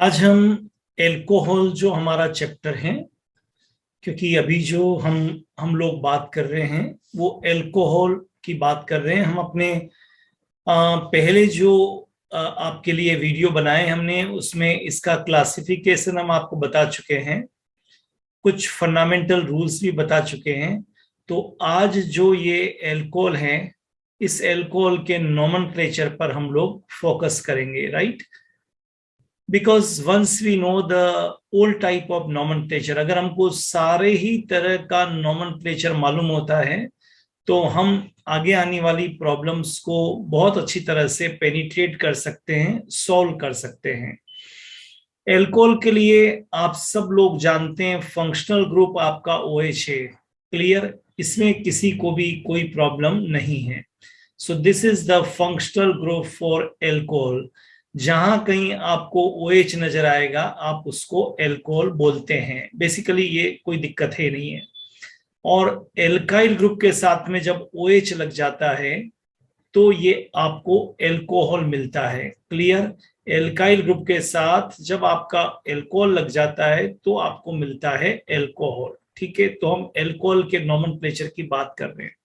आज हम एल्कोहल जो हमारा चैप्टर है, क्योंकि अभी जो हम लोग बात कर रहे हैं वो एल्कोहल की बात कर रहे हैं। हम अपने पहले जो आपके लिए वीडियो बनाए हमने, उसमें इसका क्लासिफिकेशन हम आपको बता चुके हैं, कुछ फंडामेंटल रूल्स भी बता चुके हैं। तो आज जो ये एल्कोहल है, इस एल्कोहल के नोमेनक्लेचर पर हम लोग फोकस करेंगे, right. Because once we know the old type of nomenclature, अगर हमको सारे ही तरह का नोमेनक्लेचर मालूम होता है तो हम आगे आने वाली प्रॉब्लम्स को बहुत अच्छी तरह से पेनिट्रेट कर सकते हैं, सॉल्व कर सकते हैं। एल्कोहल के लिए आप सब लोग जानते हैं, फंक्शनल ग्रुप आपका OH है। क्लियर, इसमें किसी को भी कोई प्रॉब्लम नहीं है। So this is the functional group for alcohol. जहां कहीं आपको OH नजर आएगा आप उसको एल्कोहल बोलते हैं। बेसिकली ये कोई दिक्कत है नहीं है। और एल्काइल ग्रुप के साथ में जब OH लग जाता है तो ये आपको एल्कोहल मिलता है। क्लियर, एल्काइल ग्रुप के साथ जब आपका एल्कोहल लग जाता है तो आपको मिलता है एल्कोहल। ठीक है, तो हम एल्कोहल के नोमेनक्लेचर की बात कर रहे हैं।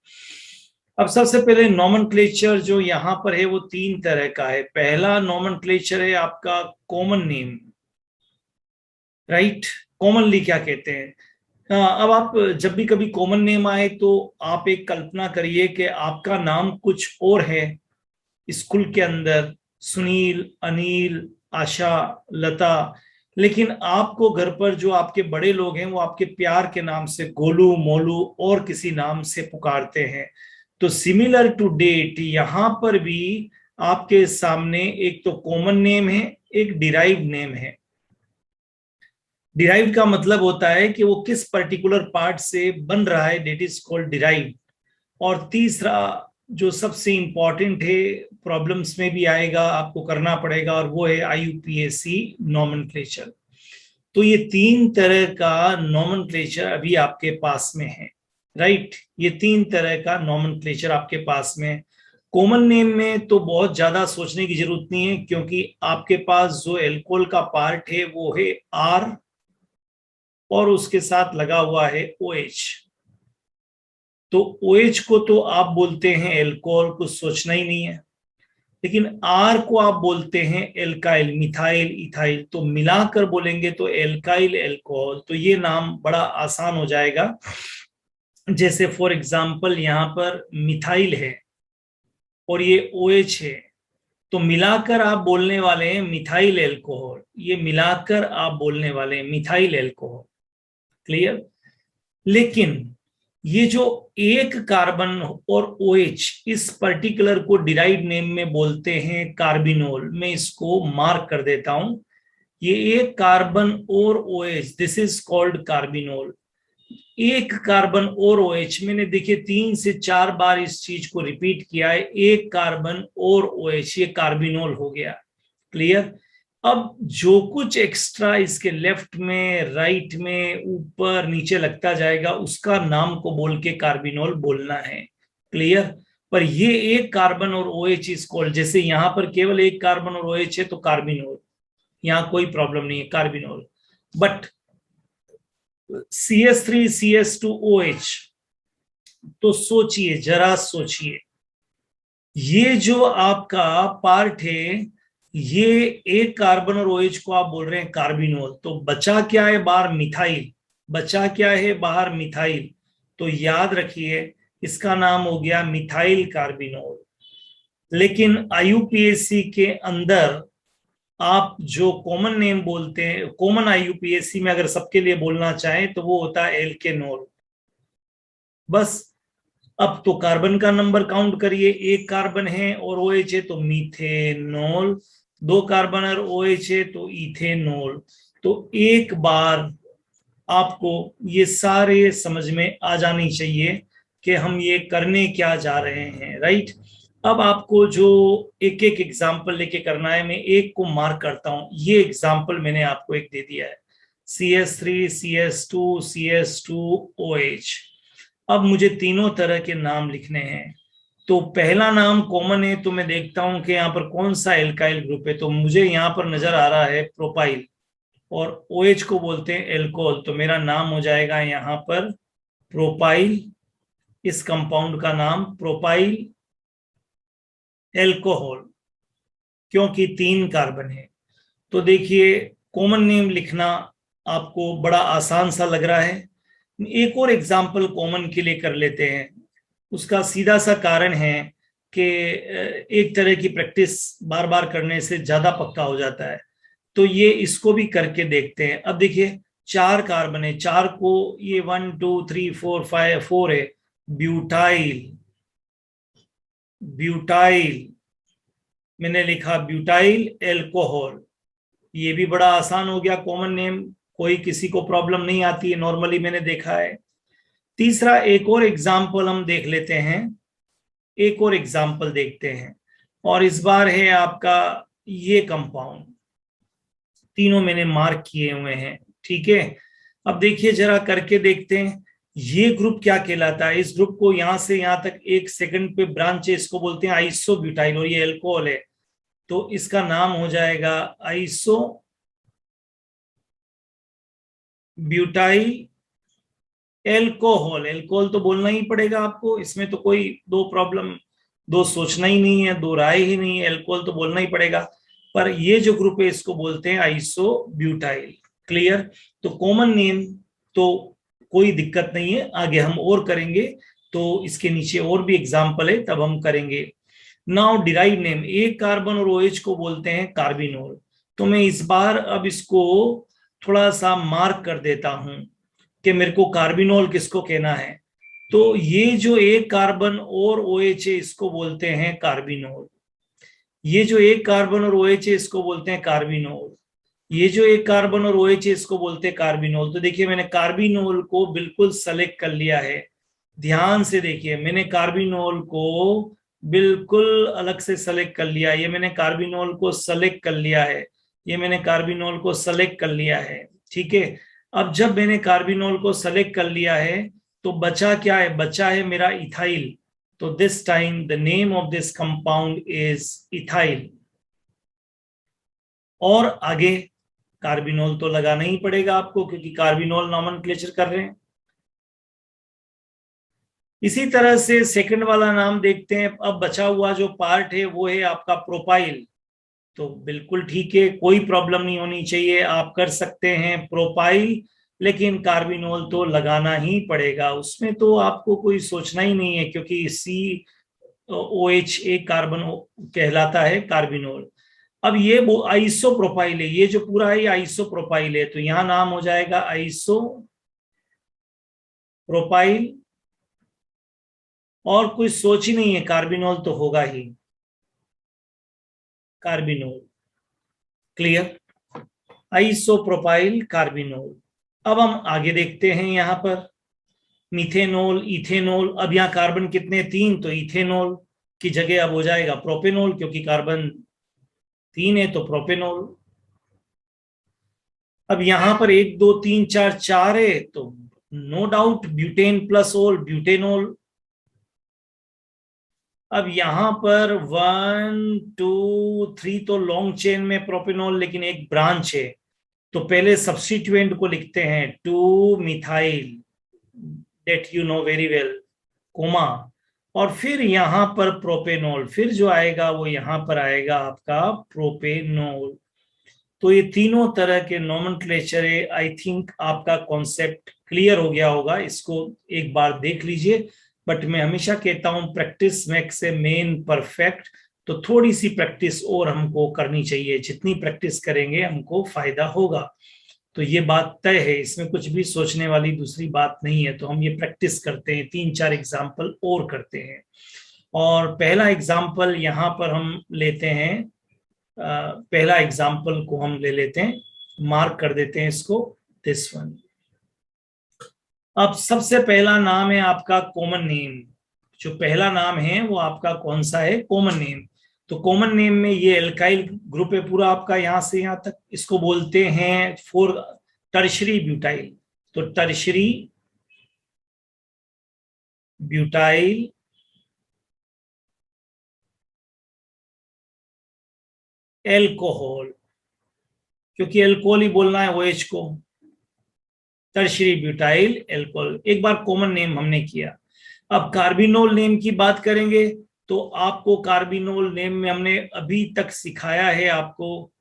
अब सबसे पहले नोमेनक्लेचर जो यहाँ पर है वो तीन तरह का है। पहला नोमेनक्लेचर है आपका कॉमन नेम, राइट। कॉमनली क्या कहते हैं, अब आप जब भी कभी कॉमन नेम आए तो आप एक कल्पना करिए कि आपका नाम कुछ और है स्कूल के अंदर, सुनील, अनिल, आशा, लता, लेकिन आपको घर पर जो आपके बड़े लोग हैं वो आपके प्यार के नाम से गोलू, मोलू और किसी नाम से पुकारते हैं। तो सिमिलर टू डेट यहां पर भी आपके सामने एक तो कॉमन नेम है, एक डिराइव नेम है। डिराइव्ड का मतलब होता है कि वो किस पर्टिकुलर पार्ट से बन रहा है, डेट इज कॉल्ड डिराइव्ड। और तीसरा जो सबसे इंपॉर्टेंट है, प्रॉब्लम्स में भी आएगा, आपको करना पड़ेगा, और वो है IUPAC नोमेनक्लेचर। तो ये तीन तरह का नोमेनक्लेचर अभी आपके पास में है, राइट। ये तीन तरह का नोमेनक्लेचर आपके पास में। कॉमन नेम में तो बहुत ज्यादा सोचने की जरूरत नहीं है, क्योंकि आपके पास जो एल्कोहल का पार्ट है वो है R और उसके साथ लगा हुआ है OH। तो OH को तो आप बोलते हैं एल्कोहल, कुछ सोचना ही नहीं है। लेकिन R को आप बोलते हैं एल्काइल, मिथाइल, इथाइल, तो मिलाकर बोलेंगे तो एल्काइल एल्कोहल। तो ये नाम बड़ा आसान हो जाएगा। जैसे फॉर एग्जांपल यहाँ पर मिथाइल है और ये OH है, तो मिलाकर आप बोलने वाले हैं मिथाइल एल्कोहल। ये मिलाकर आप बोलने वाले हैं मिथाइल एल्कोहल। क्लियर। लेकिन ये जो एक कार्बन और OH, इस पर्टिकुलर को डिराइव नेम में बोलते हैं कार्बिनोल। मैं इसको मार्क कर देता हूं, ये एक कार्बन और OH, this is called carbinol. एक कार्बन और OH, मैंने देखिए 3 से 4 बार इस चीज को रिपीट किया है, एक कार्बन और OH, ये कार्बिनोल हो गया। क्लियर। अब जो कुछ एक्स्ट्रा इसके लेफ्ट में, राइट में, ऊपर नीचे लगता जाएगा उसका नाम को बोल के कार्बिनोल बोलना है। क्लियर। पर ये एक कार्बन और OH इज कॉल्ड, जैसे यहां पर केवल एक कार्बन और OH है तो कार्बिनोल, यहां कोई प्रॉब्लम नहीं है, कार्बिनोल। बट CH3CH2OH, तो सोचिए, जरा सोचिए, ये जो आपका पार्ट है, ये एक कार्बन और OH को आप बोल रहे हैं कार्बिनोल, तो बचा क्या है बाहर, मिथाइल। बचा क्या है बाहर, मिथाइल। तो याद रखिए इसका नाम हो गया मिथाइल कार्बिनोल। लेकिन IUPAC के अंदर आप जो कॉमन नेम बोलते हैं, कॉमन IUPAC में अगर सबके लिए बोलना चाहें तो वो होता है एल्केनोल। बस। अब तो कार्बन का नंबर काउंट करिए, एक कार्बन है और OH है तो मीथेनॉल, दो कार्बन और OH है तो इथेनॉल। तो एक बार आपको ये सारे समझ में आ जानी चाहिए कि हम ये करने क्या जा रहे हैं, राइट। अब आपको जो एक एक एग्जाम्पल लेके करना है, मैं एक को मार्क करता हूं। ये एग्जाम्पल मैंने आपको एक दे दिया है, CH3CH2CH2OH। अब मुझे तीनों तरह के नाम लिखने हैं। तो पहला नाम कॉमन है, तो मैं देखता हूं कि यहाँ पर कौन सा एल्काइल ग्रुप है। तो मुझे यहाँ पर नजर आ रहा है प्रोपाइल, और OH को बोलते हैं एल्कोहल, तो मेरा नाम हो जाएगा यहाँ पर प्रोपाइल। इस कंपाउंड का नाम प्रोपाइल एल्कोहल, क्योंकि 3 कार्बन है। तो देखिए कॉमन नेम लिखना आपको बड़ा आसान सा लग रहा है। एक और एग्जाम्पल कॉमन के लिए कर लेते हैं। उसका सीधा सा कारण है कि एक तरह की प्रैक्टिस बार बार करने से ज्यादा पक्का हो जाता है। तो ये इसको भी करके देखते हैं। अब देखिए 4 कार्बन है, 4 को ये 1 2 3 4 5 4 है। ब्यूटाइल, ब्यूटाइल मैंने लिखा ब्यूटाइल एल्कोहल। ये भी बड़ा आसान हो गया कॉमन नेम, कोई किसी को प्रॉब्लम नहीं आती है, नॉर्मली मैंने देखा है। तीसरा एक और एग्जाम्पल हम देख लेते हैं, एक और एग्जाम्पल देखते हैं, और इस बार है आपका ये कंपाउंड। तीनों मैंने मार्क किए हुए हैं, ठीक है। अब देखिए जरा करके देखते हैं ये ग्रुप क्या कहलाता है। इस ग्रुप को यहां से यहां तक 1 सेकंड पे ब्रांच है, इसको बोलते हैं आइसोब्यूटाइल, और ये एल्कोहल है, तो इसका नाम हो जाएगा आइसो ब्यूटाइल एल्कोहल। एल्कोहल तो बोलना ही पड़ेगा आपको, इसमें तो कोई दो सोचना ही नहीं है, दो राय ही नहीं है, एल्कोहल तो बोलना ही पड़ेगा। पर ये जो ग्रुप है इसको बोलते हैं आइसो ब्यूटाइल। क्लियर। तो कॉमन नेम तो कोई दिक्कत नहीं है, आगे हम और करेंगे, तो इसके नीचे और भी एग्जाम्पल है तब हम करेंगे। नाउ डिराइव नेम, एक कार्बन और OH को बोलते हैं कार्बिनोल। तो मैं इस बार अब इसको थोड़ा सा मार्क कर देता हूं कि मेरे को कार्बिनोल किसको कहना है। तो ये जो एक कार्बन और OH है इसको बोलते हैं कार्बिनोल। ये जो एक कार्बन और OH है इसको बोलते हैं कार्बिनोल। ये जो एक कार्बन और OH है इसको बोलते हैं कार्बिनोल। तो देखिए मैंने कार्बिनोल को बिल्कुल सेलेक्ट कर लिया है। ध्यान से देखिए, मैंने कार्बिनोल को बिल्कुल अलग से सेलेक्ट कर लिया। ये मैंने कार्बिनोल को सेलेक्ट कर लिया है, ये मैंने कार्बिनोल को सेलेक्ट कर लिया है, ठीक है। अब जब मैंने कार्बिनोल को सेलेक्ट कर लिया है तो बचा क्या है, बचा है मेरा इथाइल। तो this time the name of this compound is ethyl. और आगे कार्बिनोल तो लगाना ही पड़ेगा आपको, क्योंकि कार्बिनोल नॉमेनक्लेचर कर रहे हैं। इसी तरह से सेकंड वाला नाम देखते हैं। अब बचा हुआ जो पार्ट है वो है आपका प्रोपाइल। तो बिल्कुल ठीक है, कोई प्रॉब्लम नहीं होनी चाहिए, आप कर सकते हैं प्रोपाइल, लेकिन कार्बिनोल तो लगाना ही पड़ेगा, उसमें तो आपको कोई सोचना ही नहीं है, क्योंकि COH एक कार्बन कहलाता है कार्बिनोल। अब ये वो आइसो प्रोपाइल है, ये जो पूरा है ये आइसो प्रोपाइल है, तो यहां नाम हो जाएगा आइसो प्रोपाइल। और कोई सोच ही नहीं है, कार्बिनोल तो होगा ही, कार्बिनोल। क्लियर। Isopropyl carbinol. अब हम आगे देखते हैं यहाँ पर मिथेनोल, इथेनोल। अब यहाँ कार्बन कितने, 3, तो इथेनोल की जगह अब हो जाएगा प्रोपेनोल, क्योंकि कार्बन 3 है तो प्रोपेनोल। अब यहाँ पर 1 2 3 4 4 है, तो नो डाउट ब्यूटेन प्लस ओल ब्यूटेनोल। अब यहां पर 1 2 3 तो लॉन्ग चेन में प्रोपेनॉल, लेकिन एक ब्रांच है, तो पहले सब्स्टिट्यूएंट को लिखते हैं 2 methyl, that you know very well, comma. और फिर यहां पर प्रोपेनॉल, फिर जो आएगा वो यहां पर आएगा आपका प्रोपेनॉल। तो ये तीनों तरह के नॉमेनक्लेचर है। आई थिंक आपका कॉन्सेप्ट क्लियर हो गया होगा, इसको एक बार देख लीजिए। बट मैं हमेशा कहता हूं practice makes a man perfect, तो थोड़ी सी प्रैक्टिस और हमको करनी चाहिए, जितनी प्रैक्टिस करेंगे हमको फायदा होगा। तो ये बात तय है, इसमें कुछ भी सोचने वाली दूसरी बात नहीं है। तो हम ये प्रैक्टिस करते हैं, 3 4 एग्जाम्पल और करते हैं। और पहला एग्जाम्पल यहाँ पर हम लेते हैं, पहला एग्जाम्पल को हम ले लेते हैं, मार्क कर देते हैं इसको, दिस वन। अब सबसे पहला नाम है आपका कॉमन नेम। जो पहला नाम है वो आपका कौन सा है, कॉमन नेम। तो कॉमन नेम में ये एल्काइल ग्रुप है पूरा आपका यहां से यहां तक, इसको बोलते हैं टर्शरी ब्यूटाइल। तो टर्शरी ब्यूटाइल एल्कोहल, क्योंकि एल्कोहल ही बोलना है OH को, टर्शियरी ब्यूटाइल एल्कोहल। एक बार कॉमन नेम हमने किया। अब कार्बिनोल नेम की बात करेंगे तो आपको कार्बिनोल नेम में हमने अभी तक सिखाया है, आपको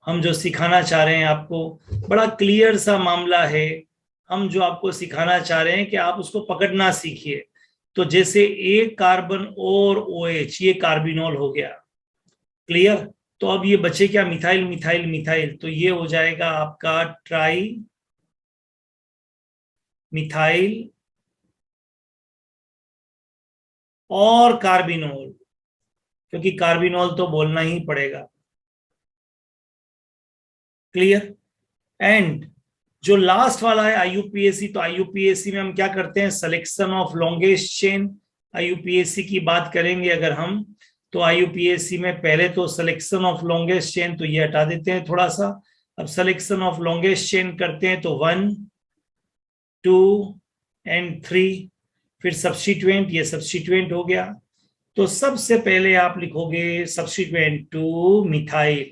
हम जो सिखाना चाह रहे हैं आपको बड़ा क्लियर सा मामला है। हम जो आपको सिखाना चाह रहे हैं कि आप उसको पकड़ना सीखिए। तो जैसे एक कार्बन और OH, ये कार्बिनोल हो गया, क्लियर। तो अब ये बचे क्या, मिथाइल मिथाइल मिथाइल, तो ये हो जाएगा आपका ट्राई मिथाइल और कार्बिनोल, क्योंकि कार्बिनोल तो बोलना ही पड़ेगा, क्लियर। एंड जो लास्ट वाला है IUPAC, तो IUPAC में हम क्या करते हैं, selection of longest chain. IUPAC की बात करेंगे अगर हम, तो IUPAC में पहले तो सिलेक्शन ऑफ लॉन्गेस्ट चेन, तो ये हटा देते हैं थोड़ा सा। अब सिलेक्शन ऑफ लॉन्गेस्ट चेन करते हैं तो 1 2 एंड 3, फिर सब्स्टिट्यूएंट, ये सब्स्टिट्यूएंट हो गया। तो सबसे पहले आप लिखोगे सब्स्टिट्यूएंट 2 मिथाइल,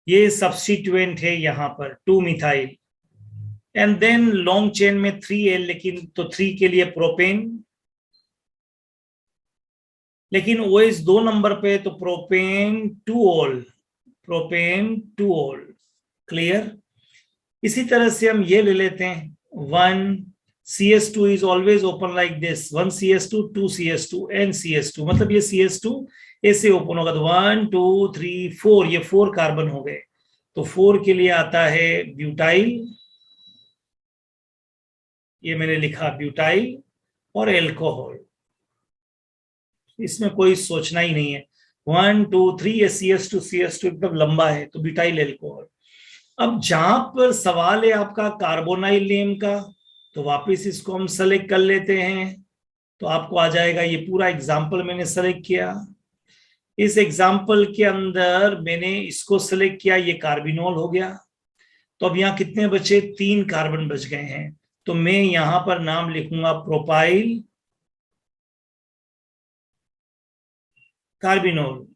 ये सब्स्टिट्यूएंट है यहां पर 2 methyl. And then long chain में 3L, लेकिन तो 3 के लिए प्रोपेन, लेकिन OH 2 नंबर पे तो propane 2 all, propane 2 all, clear. इसी तरह से हम ये ले लेते हैं 1 CS2 is always open like this, 1 CS2 2 CS2 and CS2, मतलब ये CS2 ऐसे ओपन होगा। तो 1 2 3 4, ये 4 कार्बन हो गए। तो 4 के लिए आता है ब्यूटाइल, ये मैंने लिखा ब्यूटाइल और एल्कोहल, इसमें कोई सोचना ही नहीं है। 1 2 3, ये CS2 एकदम लंबा है, तो ब्यूटाइल एल्कोहल। अब जहां पर सवाल है आपका कार्बोनाइल नेम का, तो वापस इसको हम सेलेक्ट कर लेते हैं। तो आपको आ जाएगा, ये पूरा एग्जाम्पल मैंने सेलेक्ट किया। इस एग्जाम्पल के अंदर मैंने इसको सेलेक्ट किया, ये कार्बिनोल हो गया। तो अब यहाँ कितने बचे, 3 कार्बन बच गए हैं। तो मैं यहां पर नाम लिखूंगा प्रोपाइल कार्बिनोल,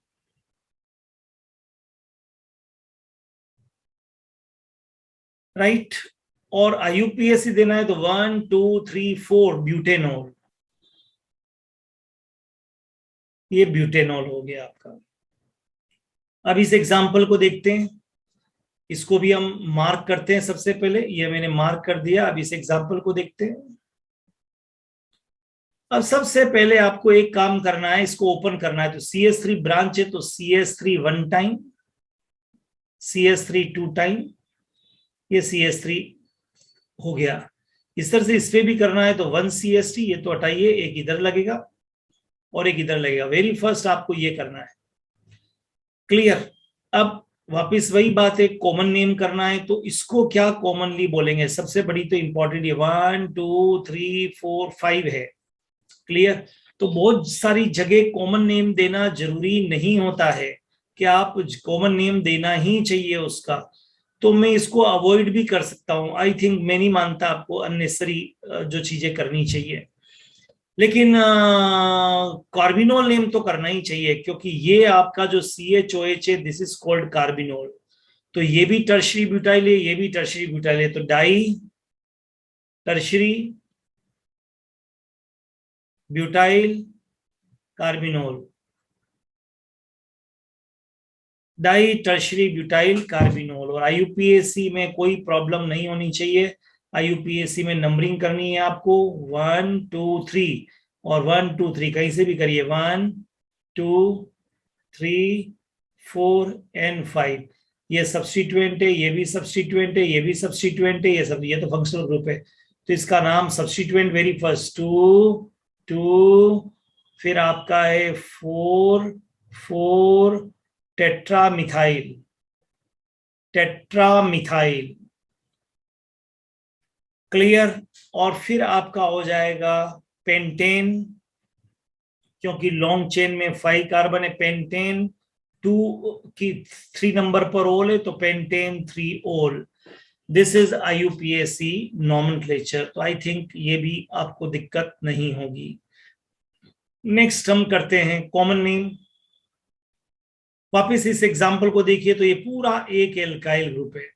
राइट। और IUPAC देना है तो 1 2 3 4 ब्यूटेनॉल, ये ब्यूटेनॉल हो गया आपका। अब इस एग्जाम्पल को देखते हैं, इसको भी हम मार्क करते हैं। सबसे पहले ये मैंने मार्क कर दिया। अब इस एग्जाम्पल को देखते हैं। अब सबसे पहले आपको एक काम करना है, इसको ओपन करना है। तो CS3 ब्रांच है, तो CS3 1 टाइम, CS3 2 टाइम, ये CS3 हो गया। इस तरह से इस पे भी करना है, तो 1 CST, ये तो हटाइए, एक इधर लगेगा और एक इधर लगेगा। वेरी फर्स्ट आपको ये करना है, क्लियर। अब वापस वही बात है, कॉमन नेम करना है, तो इसको क्या कॉमनली बोलेंगे। सबसे बड़ी तो इंपॉर्टेंट ये 1 2 3 4 5 है, क्लियर। तो बहुत सारी जगह कॉमन नेम देना जरूरी नहीं होता है कि आप कॉमन नेम देना ही चाहिए उसका। तो मैं इसको अवॉइड भी कर सकता हूं। आई थिंक मैं नहीं मानता आपको अननेसेसरी जो चीजें करनी चाहिए, लेकिन कार्बिनोल नेम तो करना ही चाहिए, क्योंकि ये आपका जो CHOH है, दिस इज कॉल्ड कार्बिनोल। तो ये भी टर्शरी ब्यूटाइल है, ये भी टर्शरी ब्यूटाइल है, तो di tertiary butyl carbinol, di tertiary butyl carbinol. और IUPAC में कोई प्रॉब्लम नहीं होनी चाहिए। IUPAC में नंबरिंग करनी है आपको 1 2 3, और 1 2 3 कहीं से भी करिए, 1 2 3 4 एंड 5। ये सब्स्टिट्यूएंट है, ये भी सब्स्टिट्यूएंट है, ये भी सब्स्टिट्यूएंट है, ये सब, ये तो फंक्शनल ग्रुप है। तो इसका नाम सब्स्टिट्यूएंट वेरी फर्स्ट 2 2, फिर आपका है 4 4 टेट्रामिथाइल, टेट्रामिथाइल, क्लियर। और फिर आपका हो जाएगा पेंटेन, क्योंकि लॉन्ग चेन में 5 कार्बन है। पेंटेन 2 की 3 नंबर पर ओल है, तो पेंटेन 3 ओल। This is IUPAC nomenclature. तो आई थिंक ये भी आपको दिक्कत नहीं होगी। नेक्स्ट हम करते हैं कॉमन नेम। वापिस इस एग्जाम्पल को देखिए तो ये पूरा एक एल्काइल ग्रुप है।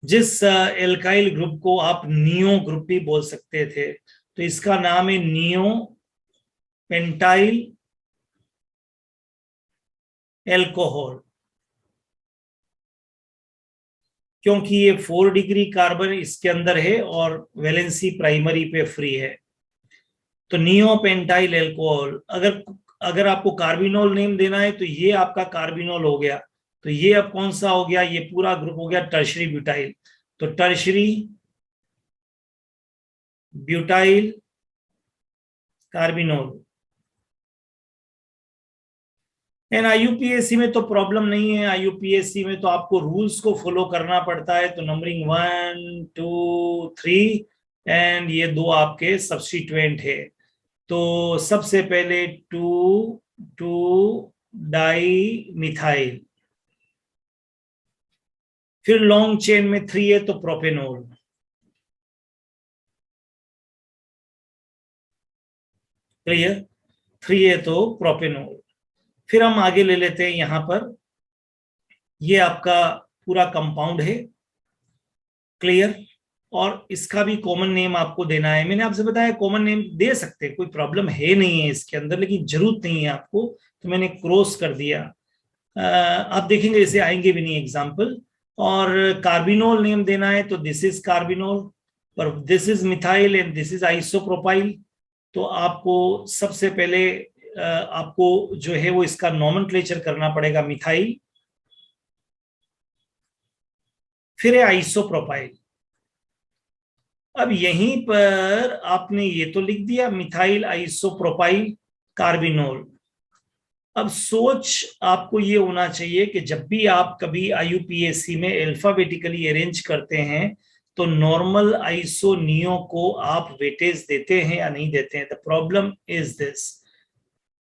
जिस एल्काइल ग्रुप को आप नियो ग्रुप भी बोल सकते थे, तो इसका नाम है नियो पेंटाइल एल्कोहल, क्योंकि ये 4 डिग्री कार्बन इसके अंदर है और वैलेंसी प्राइमरी पे फ्री है। तो नियो पेंटाइल एल्कोहल, अगर अगर आपको कार्बिनोल नेम देना है तो ये आपका कार्बिनोल हो गया। तो ये अब कौन सा हो गया, ये पूरा ग्रुप हो गया टर्शरी ब्यूटाइल। तो टर्शरी ब्यूटाइल कार्बिनोल। एंड आईयूपीएससी में तो प्रॉब्लम नहीं है, आईयूपीएससी में तो आपको रूल्स को फॉलो करना पड़ता है। तो नंबरिंग 1 2 3 एंड ये दो आपके सब्स्टिट्यूएंट है। तो सबसे पहले 2 2 डाई मिथाइल, फिर लॉन्ग चेन में 3 है तो प्रोपेनोल। क्लियर, 3 है तो प्रोपेनोल। फिर हम आगे ले लेते हैं, यहां पर ये आपका पूरा कंपाउंड है। क्लियर, और इसका भी कॉमन नेम आपको देना है। मैंने आपसे बताया कॉमन नेम दे सकते हैं, कोई प्रॉब्लम है नहीं है इसके अंदर, लेकिन जरूरत नहीं है आपको, तो मैंने क्रॉस कर दिया। आप देखेंगे इसे आएंगे भी नहीं एग्जाम्पल। और कार्बिनोल नेम देना है तो दिस इज कार्बिनोल, पर this is methyl and this is isopropyl. तो आपको सबसे पहले आपको जो है वो इसका नॉमेनक्लेचर करना पड़ेगा, मिथाइल, फिर है आइसोप्रोपाइल। अब यहीं पर आपने ये तो लिख दिया मिथाइल आइसोप्रोपाइल कार्बिनोल। अब सोच आपको ये होना चाहिए कि जब भी आप कभी आईयूपीएससी में अल्फाबेटिकली अरेंज करते हैं तो नॉर्मल आइसो नियो को आप वेटेज देते हैं या नहीं देते हैं। The problem is this.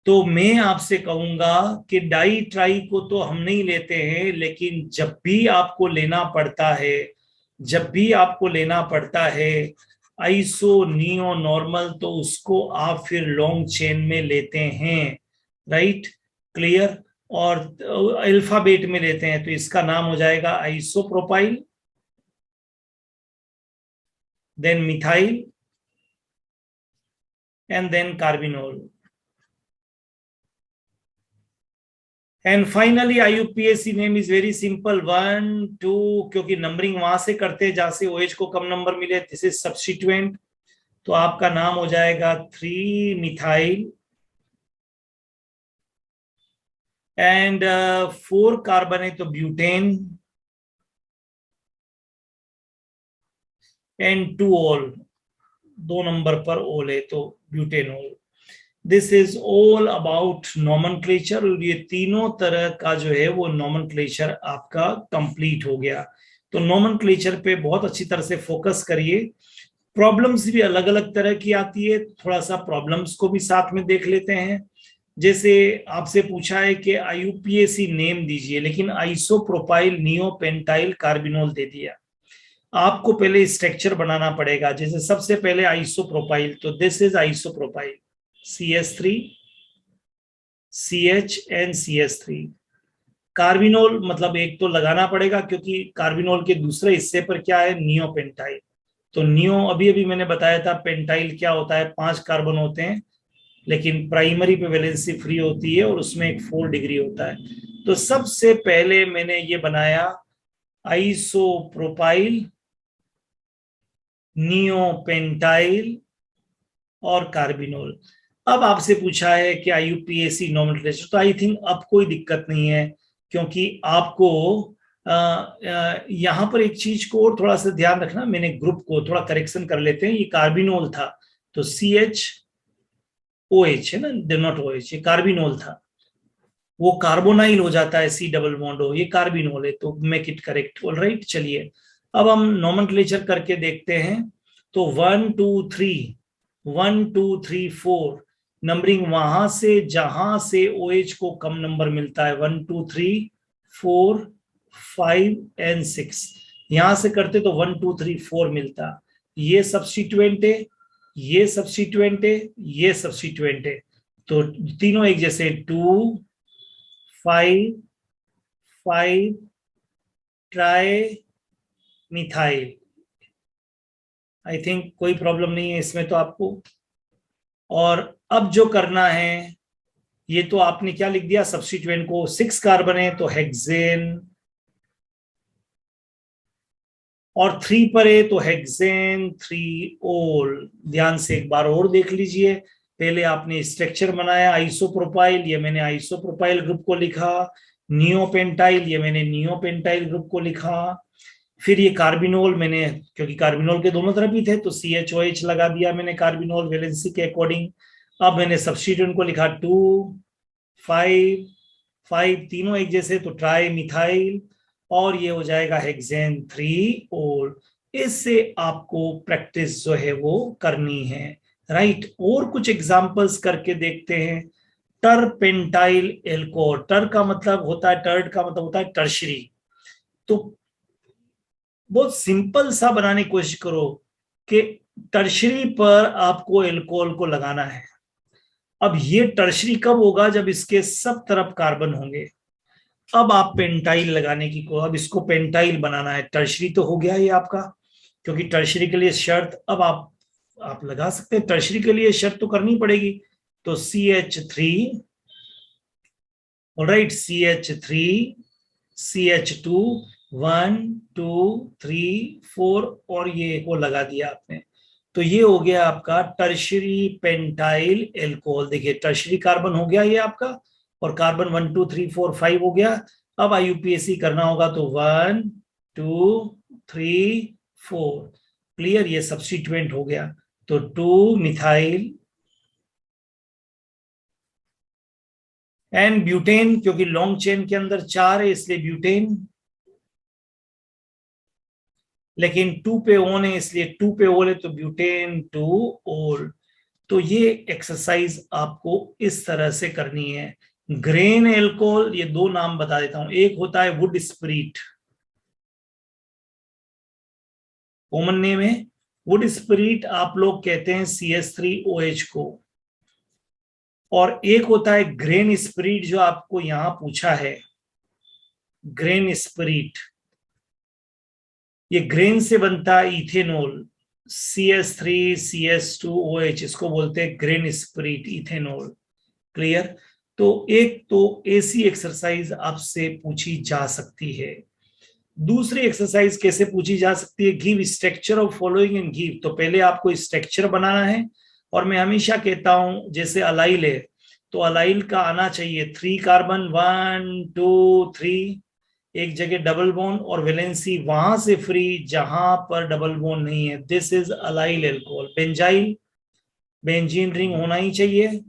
तो मैं आपसे कहूंगा कि डाई ट्राई को तो हम नहीं लेते हैं, लेकिन जब भी आपको लेना पड़ता है, जब भी आपको लेना पड़ता है आइसो नियो नॉर्मल, तो उसको आप फिर लॉन्ग चेन में लेते हैं। Right, clear. और अल्फाबेट में लेते हैं तो इसका नाम हो जाएगा isopropyl, then methyl and then carbinol. And finally IUPAC name is very simple 1 2, क्योंकि नंबरिंग वहां से करते हैं जहां से ओएच को कम नंबर मिले। दिस इज सब्स्टिट्यूएंट, तो आपका नाम हो जाएगा 3 मिथाइल एंड 4 कार्बन है तो ब्यूटेन एंड 2 ऑल, 2 नंबर पर ओल है तो butanol. This is all about nomenclature. ये तीनों तरह का जो है वो नॉमेनक्लेचर आपका कंप्लीट हो गया। तो नॉमेनक्लेचर पे बहुत अच्छी तरह से फोकस करिए। प्रॉब्लम्स भी अलग अलग तरह की आती है, थोड़ा सा प्रॉब्लम्स को भी साथ में देख लेते हैं। जैसे आपसे पूछा है कि आईयूपीएसी नेम दीजिए, लेकिन आइसोप्रोपाइल नियो पेंटाइल कार्बिनोल दे दिया। आपको पहले स्ट्रक्चर बनाना पड़ेगा। जैसे सबसे पहले आइसोप्रोपाइल, तो this is isopropyl CH3 CH and CH3। Carbinol मतलब एक तो लगाना पड़ेगा, क्योंकि कार्बिनोल के दूसरे हिस्से पर क्या है, नियो पेंटाइल। तो नियो अभी अभी मैंने बताया था, पेंटाइल क्या होता है, 5 कार्बन होते हैं, लेकिन प्राइमरी पे वैलेंसी फ्री होती है और उसमें एक 4 डिग्री होता है। तो सबसे पहले मैंने ये बनाया आइसोप्रोपाइल नियो पेंटाइल और कार्बिनोल। अब आपसे पूछा है कि आईयूपीएसी नॉमेनक्लेचर, तो आई थिंक अब कोई दिक्कत नहीं है, क्योंकि आपको यहां पर एक चीज को और थोड़ा सा ध्यान रखना। मैंने ग्रुप को थोड़ा करेक्शन कर लेते हैं। ये कार्बिनोल था तो CHOH है ना, नॉट OH, ये कार्बिनोल था। वो कार्बोनाइल हो जाता है, C डबल बॉन्ड हो, ये कार्बिनोल है, तो make it correct. All right, चलिए अब हम नॉमेनक्लेचर करके देखते हैं। तो 1 2 3 1 2 3 4 नंबरिंग वहां से जहां से OH को कम नंबर मिलता है, 1 2 3 4 5 एंड 6, यहां से करते तो 1 2 3 4 मिलता। ये सब्स्टिट्यूएंट है, ये सब्स्टिट्यूएंट है, ये सब्स्टिट्यूएंट है, तो तीनों एक जैसे 2 5 5 ट्राई मिथाइल। आई थिंक कोई प्रॉब्लम नहीं है इसमें तो आपको। और अब जो करना है, ये तो आपने क्या लिख दिया सब्स्टिट्यूएंट को, 6 कार्बन है तो हेक्सेन, और 3 पर है तो हेक्सेन 3 ओल। ध्यान से एक बार और देख लीजिए, पहले आपने स्ट्रक्चर बनाया आइसोप्रोपाइल, ये मैंने आइसोप्रोपाइल ग्रुप को लिखा। नियोपेंटाइल, ये मैंने नियोपेंटाइल ग्रुप को लिखा। फिर ये कार्बिनोल मैंने, क्योंकि कार्बिनोल के दोनों तरफ ही थे तो CHOH लगा दिया मैंने कार्बिनोल वैलेंसी के अकॉर्डिंग। अब मैंने सब्स्टिट्यूएंट को लिखा 2 5 5 तीनों एक जैसे तो ट्राई मिथाइल, और ये हो जाएगा हेक्सेन 3 ओल। इससे आपको प्रैक्टिस जो है वो करनी है, राइट। और कुछ एग्जांपल्स करके देखते हैं। टरपेंटाइल एल्कोहल, टर का मतलब होता है, टर्ड का मतलब होता है टर्शरी। तो बहुत सिंपल सा बनाने की कोशिश करो कि टर्शरी पर आपको एल्कोहल को लगाना है। अब ये टर्शरी कब होगा, जब इसके सब तरफ कार्बन होंगे। अब आप पेंटाइल लगाने की को, अब इसको पेंटाइल बनाना है। टर्शरी तो हो गया ये आपका, क्योंकि टर्शरी के लिए शर्त अब आप लगा सकते हैं, टर्शरी के लिए शर्त तो करनी पड़ेगी। तो CH3, ऑलराइट, CH3 CH2 1 2 3 4, और ये को लगा दिया आपने। तो ये हो गया आपका टर्शरी पेंटाइल एल्कोहल। देखिए टर्शरी कार्बन हो गया ये आपका, और कार्बन 1 2 3 4 5 हो गया। अब IUPAC करना होगा तो 1 2 3 4, क्लियर, ये सब्स्टिट्यूएंट हो गया। तो 2 मिथाइल एंड ब्यूटेन, क्योंकि लॉन्ग चेन के अंदर 4 है इसलिए ब्यूटेन, लेकिन 2 पे ओन है इसलिए 2 पे ओल है तो ब्यूटेन 2 ओल। तो ये एक्सरसाइज आपको इस तरह से करनी है। ग्रेन एल्कोहल, ये 2 नाम बता देता हूं। एक होता है वुड स्प्रिट, कॉमन नेम है वुड स्प्रिट, आप लोग कहते हैं CH3OH को। और एक होता है ग्रेन स्प्रिट, जो आपको यहां पूछा है, ग्रेन स्प्रिट। ये ग्रेन से बनता है इथेनॉल, CH3CH2OH, इसको बोलते हैं ग्रेन स्प्रिट इथेनॉल, क्लियर। तो एक तो ऐसी एक्सरसाइज आपसे पूछी जा सकती है। दूसरी एक्सरसाइज कैसे पूछी जा सकती है, give structure of following and give. तो पहले आपको स्ट्रक्चर बनाना है, और मैं हमेशा कहता हूं जैसे अलाइल है तो अलाइल का आना चाहिए 3 कार्बन 1 2 3, एक जगह डबल बॉन्ड और वैलेंसी वहां से फ्री जहां पर डबल बॉन्ड नहीं है। This is allyl alcohol. Benzyl, benzene ring होना ही चाहिए,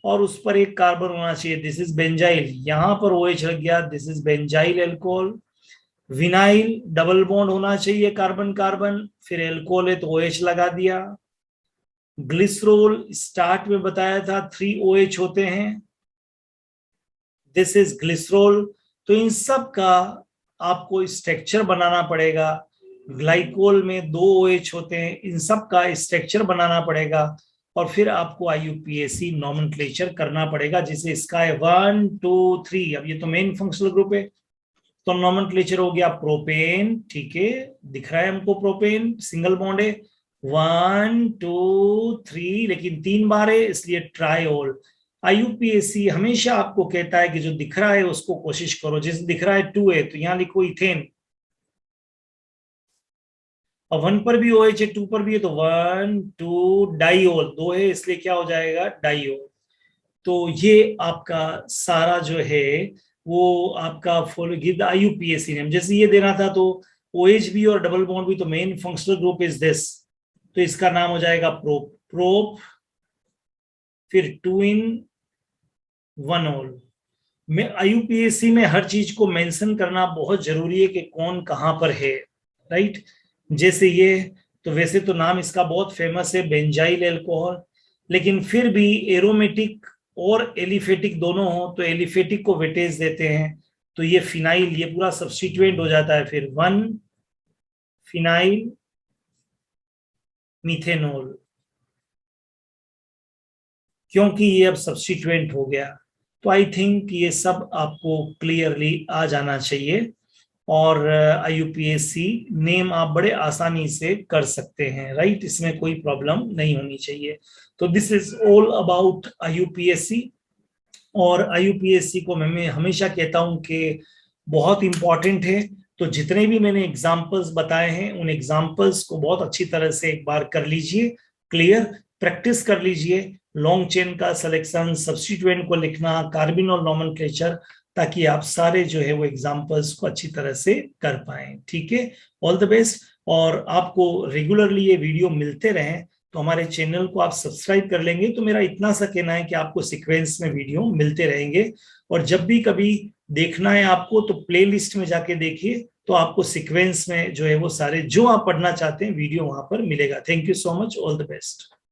और उस पर एक कार्बन होना चाहिए, दिस इज बेंजाइल। यहां पर OH लग गया, this is benzyl alcohol. Vinyl, double bond होना चाहिए कार्बन कार्बन, फिर एल्कोहल है तो OH लगा दिया। ग्लिसरोल, स्टार्ट में बताया था 3 OH होते हैं, दिस इज ग्लिसरोल। तो इन सब का आपको स्ट्रक्चर बनाना पड़ेगा। ग्लाइकोल में 2 OH होते हैं, इन सब का स्ट्रक्चर बनाना पड़ेगा, और फिर आपको IUPAC नॉमेनक्लेचर करना पड़ेगा, जैसे इसका है 1 2 3। अब ये तो मेन फंक्शनल ग्रुप है, तो नॉमेनक्लेचर हो गया प्रोपेन, ठीक है, दिख रहा है हमको प्रोपेन, सिंगल बॉन्ड है, 1 2 3, लेकिन 3 बार है इसलिए ट्राइओल। IUPAC हमेशा आपको कहता है कि जो दिख रहा है उसको कोशिश करो, जैसे दिख रहा है 2 है तो यहां लिखो इथेन, और 1 पर भी OH है 2 पर भी है तो 1 2 डाइओल, 2 है इसलिए क्या हो जाएगा डाइओल। तो ये आपका सारा जो है वो आपका follow give the IUPAC name, जैसे ये देना था तो OH भी और डबल बॉन्ड भी, तो main functional group is this, तो इसका नाम हो जाएगा प्रोप, प्रोप, फिर 2 इन 1 ऑल। में IUPAC में हर चीज को मेंशन करना बहुत जरूरी है कि कौन कहां पर है, राइट। जैसे ये, तो वैसे तो नाम इसका बहुत फेमस है बेंजाइल एल्कोहल, लेकिन फिर भी एरोमेटिक और एलिफेटिक दोनों हो तो एलिफेटिक को वेटेज देते हैं, तो ये फिनाइल, ये पूरा सब्स्टिट्यूएंट हो जाता है, फिर 1 फिनाइल मिथेनॉल, क्योंकि ये अब सब्स्टिट्यूएंट हो गया। तो आई थिंक ये सब आपको क्लियरली आ जाना चाहिए और IUPAC नेम आप बड़े आसानी से कर सकते हैं, राइट? इसमें कोई प्रॉब्लम नहीं होनी चाहिए। तो this is all about IUPAC। और IUPAC को मैं हमेशा कहता हूं कि बहुत इंपॉर्टेंट है। तो जितने भी मैंने एग्जाम्पल्स बताए हैं उन एग्जाम्पल्स को बहुत अच्छी तरह से एक बार कर लीजिए, क्लियर, प्रैक्टिस कर लीजिए। लॉन्ग चेन का सिलेक्शन, सब्स्टिट्यूएंट को लिखना, कार्बिन और नॉमेनक्लेचर, ताकि आप सारे जो है वो एग्जाम्पल्स को अच्छी तरह से कर पाए। ठीक है, ऑल द बेस्ट। और आपको रेगुलरली ये वीडियो मिलते रहें तो हमारे चैनल को आप सब्सक्राइब कर लेंगे तो मेरा इतना सा कहना है कि आपको सीक्वेंस में वीडियो मिलते रहेंगे। और जब भी कभी देखना है आपको तो प्लेलिस्ट में जाके देखिए, तो आपको सीक्वेंस में जो है वो सारे जो आप पढ़ना चाहते हैं वीडियो वहां पर मिलेगा। Thank you so much, all the best.